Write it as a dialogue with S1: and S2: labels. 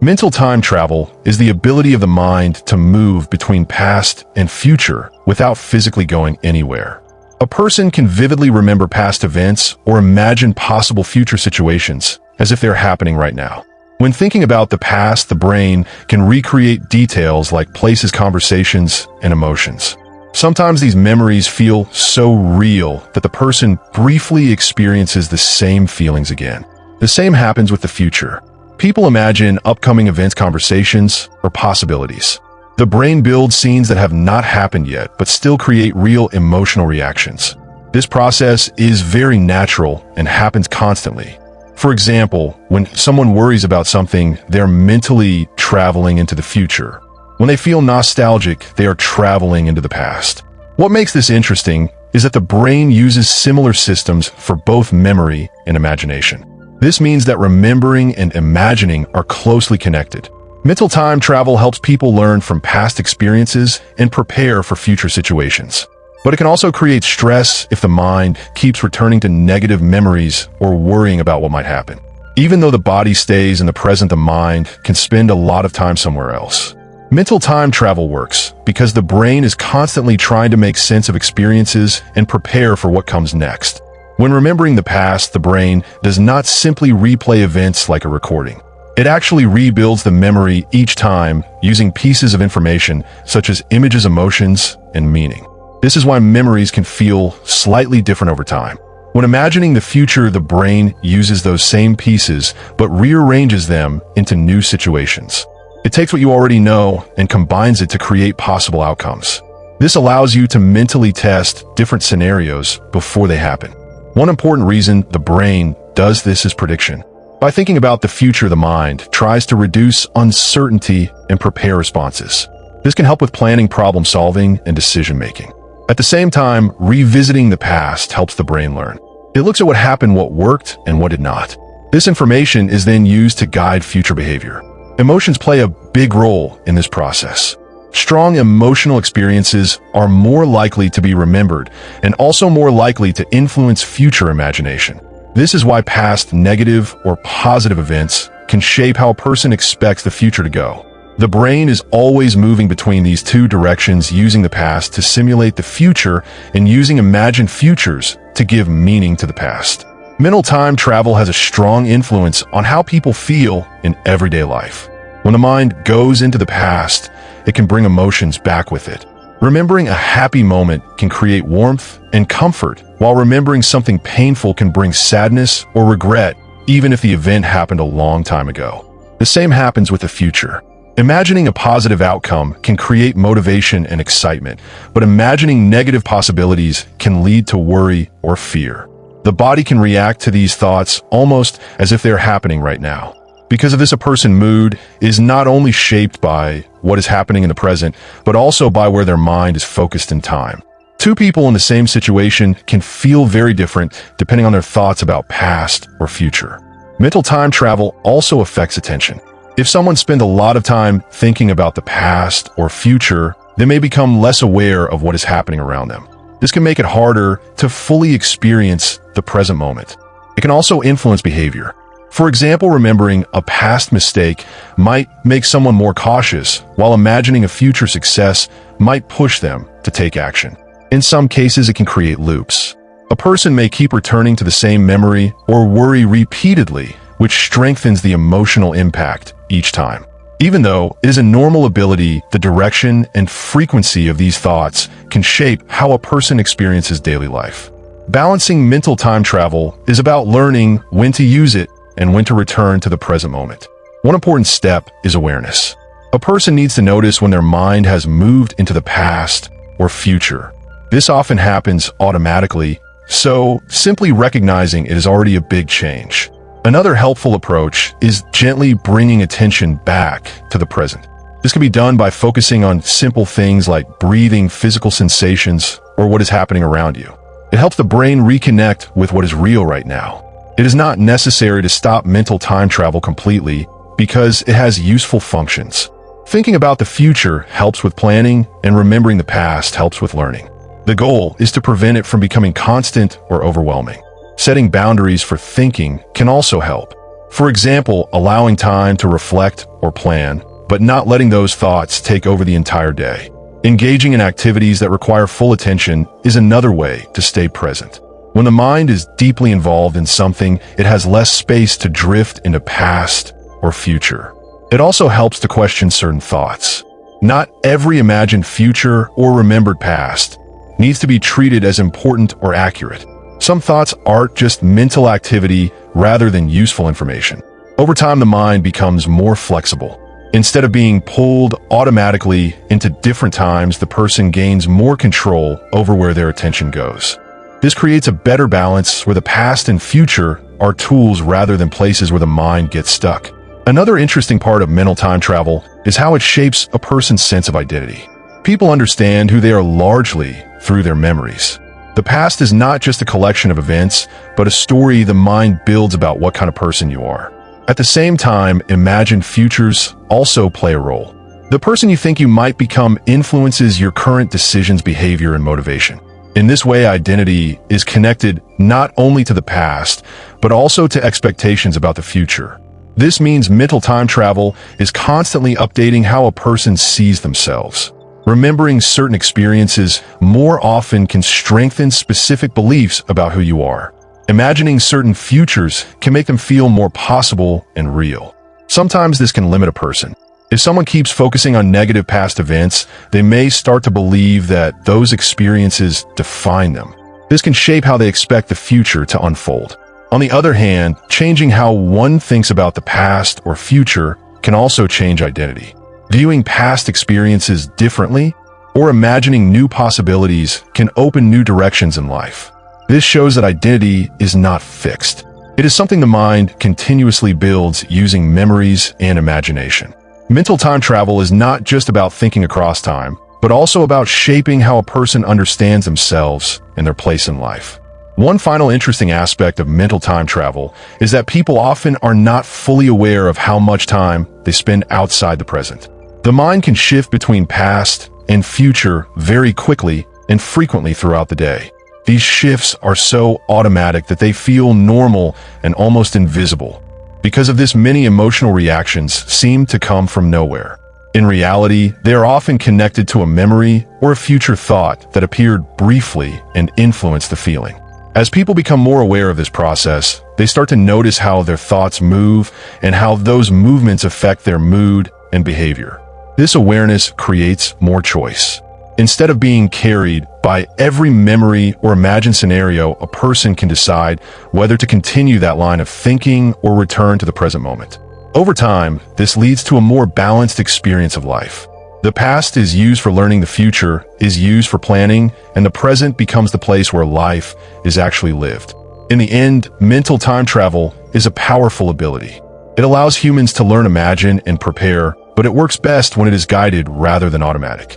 S1: Mental time travel is the ability of the mind to move between past and future without physically going anywhere. A person can vividly remember past events or imagine possible future situations as if they're happening right now. When thinking about the past, the brain can recreate details like places, conversations, and emotions. Sometimes these memories feel so real that the person briefly experiences the same feelings again. The same happens with the future. People imagine upcoming events, conversations, or possibilities. The brain builds scenes that have not happened yet, but still create real emotional reactions. This process is very natural and happens constantly. For example, when someone worries about something, they're mentally traveling into the future. When they feel nostalgic, they are traveling into the past. What makes this interesting is that the brain uses similar systems for both memory and imagination. This means that remembering and imagining are closely connected. Mental time travel helps people learn from past experiences and prepare for future situations. But it can also create stress if the mind keeps returning to negative memories or worrying about what might happen. Even though the body stays in the present, the mind can spend a lot of time somewhere else. Mental time travel works because the brain is constantly trying to make sense of experiences and prepare for what comes next. When remembering the past, the brain does not simply replay events like a recording. It actually rebuilds the memory each time using pieces of information such as images, emotions, and meaning. This is why memories can feel slightly different over time. When imagining the future, the brain uses those same pieces but rearranges them into new situations. It takes what you already know and combines it to create possible outcomes. This allows you to mentally test different scenarios before they happen. One important reason the brain does this is prediction. By thinking about the future, the mind tries to reduce uncertainty and prepare responses. This can help with planning, problem solving, and decision making. At the same time, revisiting the past helps the brain learn. It looks at what happened, what worked, and what did not. This information is then used to guide future behavior. Emotions play a big role in this process. Strong emotional experiences are more likely to be remembered and also more likely to influence future imagination. This is why past negative or positive events can shape how a person expects the future to go. The brain is always moving between these two directions, using the past to simulate the future and using imagined futures to give meaning to the past. Mental time travel has a strong influence on how people feel in everyday life. When the mind goes into the past, it can bring emotions back with it. Remembering a happy moment can create warmth and comfort, while remembering something painful can bring sadness or regret, even if the event happened a long time ago. The same happens with the future. Imagining a positive outcome can create motivation and excitement, but imagining negative possibilities can lead to worry or fear. The body can react to these thoughts almost as if they're happening right now. Because of this, a person's mood is not only shaped by what is happening in the present, but also by where their mind is focused in time. Two people in the same situation can feel very different depending on their thoughts about past or future. Mental time travel also affects attention. If someone spends a lot of time thinking about the past or future, they may become less aware of what is happening around them. This can make it harder to fully experience the present moment. It can also influence behavior. For example, remembering a past mistake might make someone more cautious, while imagining a future success might push them to take action. In some cases, it can create loops. A person may keep returning to the same memory or worry repeatedly, which strengthens the emotional impact each time. Even though it is a normal ability, the direction and frequency of these thoughts can shape how a person experiences daily life. Balancing mental time travel is about learning when to use it and when to return to the present moment. One important step is awareness. A person needs to notice when their mind has moved into the past or future. This often happens automatically, so simply recognizing it is already a big change. Another helpful approach is gently bringing attention back to the present. This can be done by focusing on simple things like breathing, physical sensations, or what is happening around you. It helps the brain reconnect with what is real right now. It is not necessary to stop mental time travel completely because it has useful functions. Thinking about the future helps with planning, and remembering the past helps with learning. The goal is to prevent it from becoming constant or overwhelming. Setting boundaries for thinking can also help. For example, allowing time to reflect or plan, but not letting those thoughts take over the entire day. Engaging in activities that require full attention is another way to stay present. When the mind is deeply involved in something, it has less space to drift into past or future. It also helps to question certain thoughts. Not every imagined future or remembered past needs to be treated as important or accurate. Some thoughts are just mental activity rather than useful information. Over time, the mind becomes more flexible. Instead of being pulled automatically into different times, the person gains more control over where their attention goes. This creates a better balance where the past and future are tools rather than places where the mind gets stuck. Another interesting part of mental time travel is how it shapes a person's sense of identity. People understand who they are largely through their memories. The past is not just a collection of events, but a story the mind builds about what kind of person you are. At the same time, imagined futures also play a role. The person you think you might become influences your current decisions, behavior, and motivation. In this way, identity is connected not only to the past, but also to expectations about the future. This means mental time travel is constantly updating how a person sees themselves. Remembering certain experiences more often can strengthen specific beliefs about who you are. Imagining certain futures can make them feel more possible and real. Sometimes this can limit a person. If someone keeps focusing on negative past events, they may start to believe that those experiences define them. This can shape how they expect the future to unfold. On the other hand, changing how one thinks about the past or future can also change identity. Viewing past experiences differently or imagining new possibilities can open new directions in life. This shows that identity is not fixed. It is something the mind continuously builds using memories and imagination. Mental time travel is not just about thinking across time, but also about shaping how a person understands themselves and their place in life. One final interesting aspect of mental time travel is that people often are not fully aware of how much time they spend outside the present. The mind can shift between past and future very quickly and frequently throughout the day. These shifts are so automatic that they feel normal and almost invisible. Because of this, many emotional reactions seem to come from nowhere. In reality, they are often connected to a memory or a future thought that appeared briefly and influenced the feeling. As people become more aware of this process, they start to notice how their thoughts move and how those movements affect their mood and behavior. This awareness creates more choice. Instead of being carried by every memory or imagined scenario, a person can decide whether to continue that line of thinking or return to the present moment. Over time, this leads to a more balanced experience of life. The past is used for learning, the future is used for planning, and the present becomes the place where life is actually lived. In the end, mental time travel is a powerful ability. It allows humans to learn, imagine, and prepare, but it works best when it is guided rather than automatic.